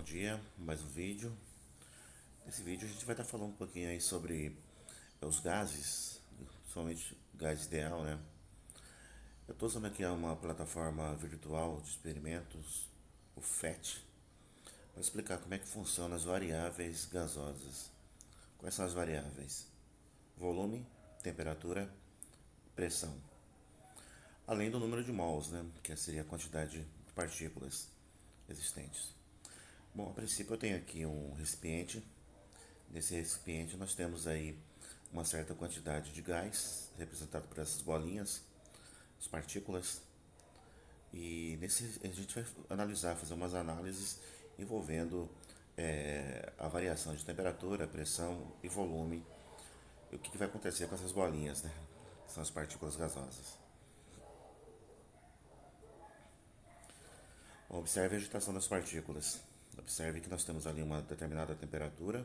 dia, mais um vídeo. Nesse vídeo a gente vai estar falando um pouquinho aí sobre os gases, principalmente gás ideal, né? Eu estou usando aqui uma plataforma virtual de experimentos, o FET, para explicar como é que funcionam as variáveis gasosas. Quais são as variáveis? Volume, temperatura, pressão. Além do número de mols, né? Que seria a quantidade de partículas existentes. Bom, a princípio eu tenho aqui um recipiente. Nesse recipiente nós temos aí uma certa quantidade de gás, representado por essas bolinhas, as partículas. E nesse a gente vai analisar, fazer umas análises envolvendo a variação de temperatura, pressão e volume. E o que vai acontecer com essas bolinhas, né? Que são as partículas gasosas. Bom, observe a agitação das partículas. Observe que nós temos ali uma determinada temperatura,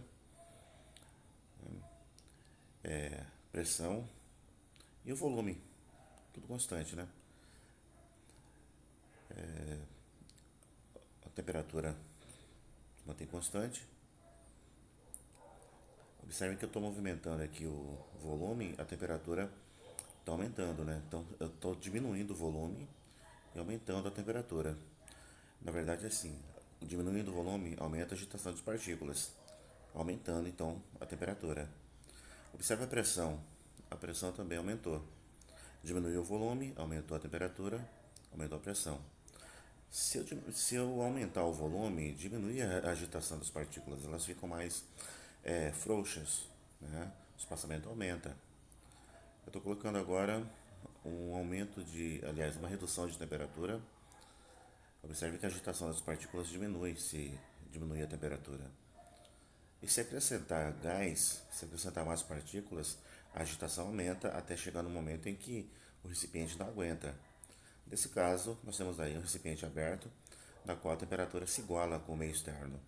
pressão e o volume, tudo constante, né? A temperatura se mantém constante. Observe que eu estou movimentando aqui o volume, a temperatura está aumentando, né? Então eu estou diminuindo o volume e aumentando a temperatura. Na verdade é assim, diminuindo o volume aumenta a agitação das partículas, aumentando então a temperatura. Observe a pressão também aumentou. Diminuiu o volume, aumentou a temperatura, aumentou a pressão. Se eu aumentar o volume, diminui a agitação das partículas, elas ficam mais frouxas, né? O espaçamento aumenta. Eu estou colocando agora um aumento aliás, uma redução de temperatura. Observe que a agitação das partículas diminui se diminuir a temperatura. E se acrescentar gás, se acrescentar mais partículas, a agitação aumenta até chegar no momento em que o recipiente não aguenta. Nesse caso, nós temos aí um recipiente aberto, na qual a temperatura se iguala com o meio externo.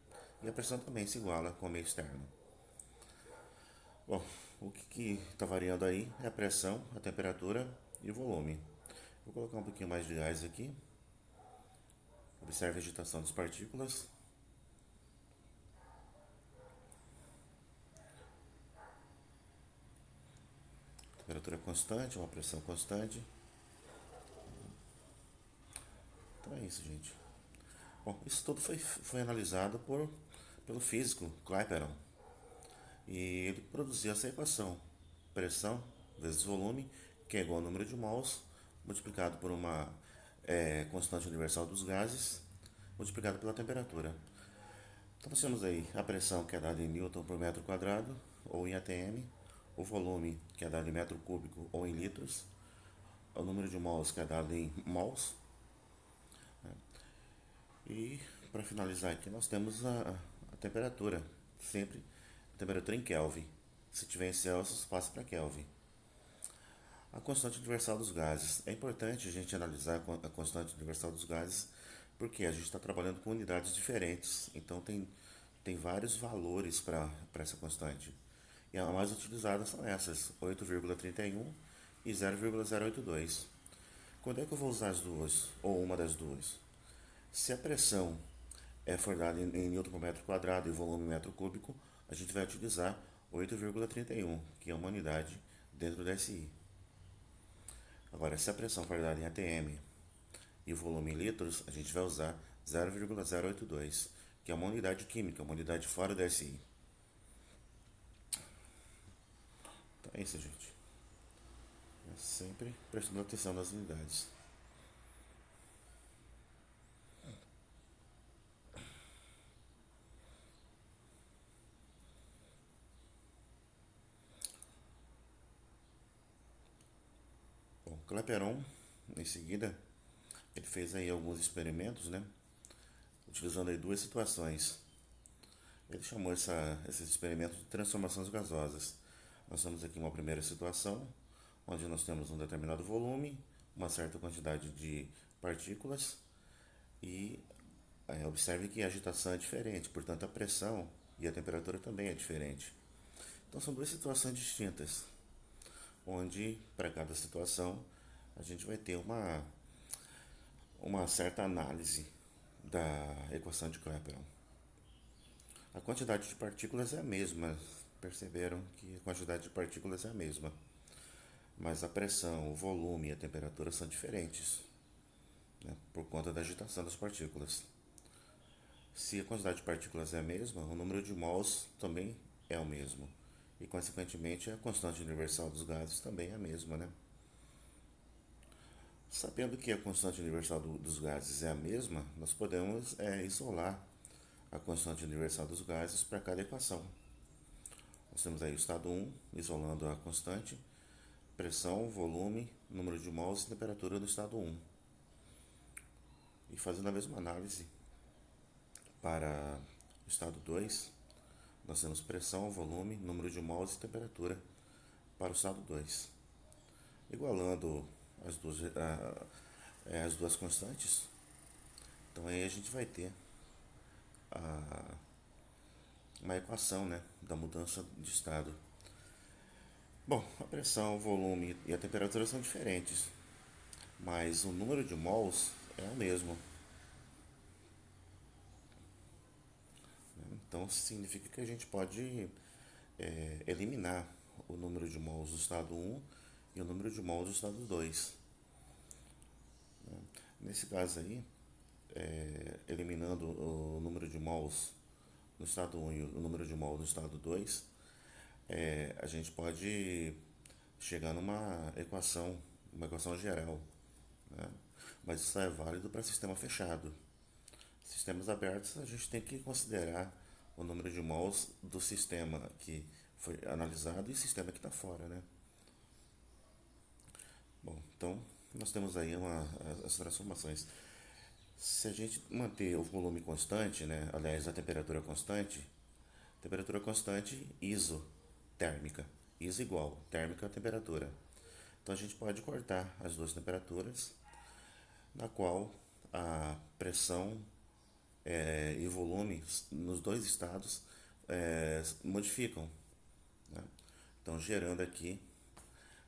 E a pressão também se iguala com o meio externo. Bom, o que está variando aí é a pressão, a temperatura e o volume. Vou colocar um pouquinho mais de gás aqui. Observe a agitação das partículas. Temperatura constante, uma pressão constante. Então é isso, gente. Bom, isso tudo foi analisado pelo físico Clapeyron. E ele produziu essa equação: pressão vezes volume, que é igual ao número de mols, multiplicado por uma constante universal dos gases, multiplicado pela temperatura. Então nós temos aí a pressão, que é dada em Newton por metro quadrado, ou em atm, o volume, que é dado em metro cúbico ou em litros, o número de mols, que é dado em mols. E para finalizar aqui, nós temos a temperatura, sempre a temperatura em Kelvin. Se tiver em Celsius, passa para Kelvin. A constante universal dos gases. É importante a gente analisar a constante universal dos gases, porque a gente está trabalhando com unidades diferentes. Então tem vários valores para essa constante. E as mais utilizadas são essas, 8,31 e 0,082. Quando é que eu vou usar as duas, ou uma das duas? Se a pressão for dada em Newton por metro quadrado e volume em metro cúbico, a gente vai utilizar 8,31, que é uma unidade dentro do SI. Agora, se a pressão for dada em atm e o volume em litros, a gente vai usar 0,082, que é uma unidade química, uma unidade fora do SI. Então é isso, gente. Sempre prestando atenção nas unidades. Bom, Clapeyron, em seguida, ele fez aí alguns experimentos, né? Utilizando aí duas situações. Ele chamou esses experimentos de transformações gasosas. Nós temos aqui uma primeira situação, onde nós temos um determinado volume, uma certa quantidade de partículas e observe que a agitação é diferente, portanto a pressão e a temperatura também é diferente. Então são duas situações distintas, onde para cada situação a gente vai ter uma certa análise da equação de Clapeyron. A quantidade de partículas é a mesma. Perceberam que a quantidade de partículas é a mesma, mas a pressão, o volume e a temperatura são diferentes, né, por conta da agitação das partículas. Se a quantidade de partículas é a mesma, o número de mols também é o mesmo. E, consequentemente, a constante universal dos gases também é a mesma, né? Sabendo que a constante universal dos gases é a mesma, nós podemos isolar a constante universal dos gases para cada equação. Nós temos aí o estado 1, isolando a constante, pressão, volume, número de mols e temperatura do estado 1. E fazendo a mesma análise para o estado 2, nós temos pressão, volume, número de mols e temperatura para o estado 2. Igualando as duas constantes, então aí a gente vai ter uma equação, né, da mudança de estado. Bom, a pressão, o volume e a temperatura são diferentes, mas o número de mols é o mesmo. Então significa que a gente pode eliminar o número de mols do estado 1 e o número de mols do estado 2. Nesse caso aí, eliminando o número de mols no estado 1 e o número de mols no estado 2, a gente pode chegar numa uma equação geral, né? Mas isso é válido para sistema fechado. Sistemas abertos, a gente tem que considerar o número de mols do sistema que foi analisado e o sistema que está fora, né? Bom, então nós temos aí as transformações. Se a gente manter o volume constante, né? Aliás, a temperatura constante isotérmica. Iso igual, térmica a temperatura. Então a gente pode cortar as duas temperaturas, na qual a pressão e volume nos dois estados modificam, né? Então gerando aqui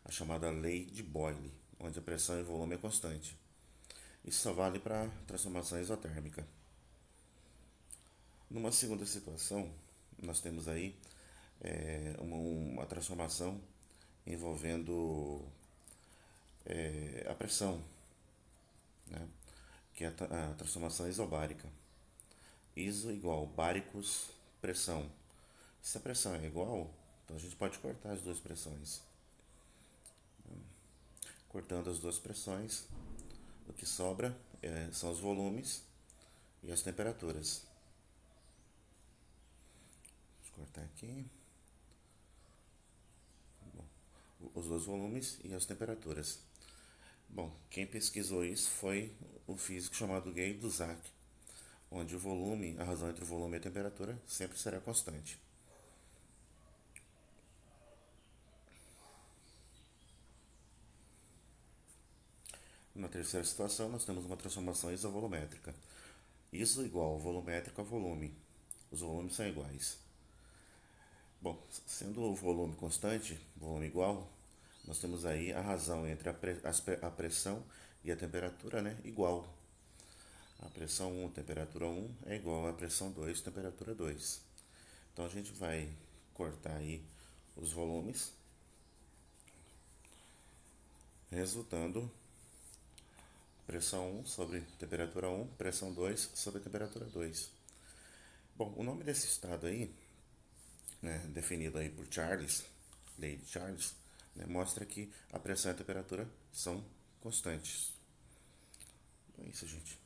a chamada lei de Boyle, onde a pressão e volume é constante. Isso só vale para transformação isotérmica. Numa segunda situação, nós temos aí uma transformação envolvendo a pressão, né? Que é a transformação isobárica. Iso igual báricos pressão. Se a pressão é igual, então a gente pode cortar as duas pressões. Cortando as duas pressões, o que sobra são os volumes e as temperaturas. Deixa eu cortar aqui. Bom, os dois volumes e as temperaturas. Bom, quem pesquisou isso foi o físico chamado Gay-Lussac, onde o volume, a razão entre o volume e a temperatura sempre será constante. Na terceira situação, nós temos uma transformação isovolumétrica. Iso igual volumétrico a volume. Os volumes são iguais. Bom, sendo o volume constante, volume igual, nós temos aí a razão entre a pressão e a temperatura, né, igual. A pressão 1, temperatura 1 é igual à pressão 2, temperatura 2. Então a gente vai cortar aí os volumes, resultando pressão 1 sobre temperatura 1, pressão 2 sobre temperatura 2. Bom, o nome desse estado aí, né, definido aí por Charles, lei de Charles, né, mostra que a pressão e a temperatura são constantes. Então é isso, gente.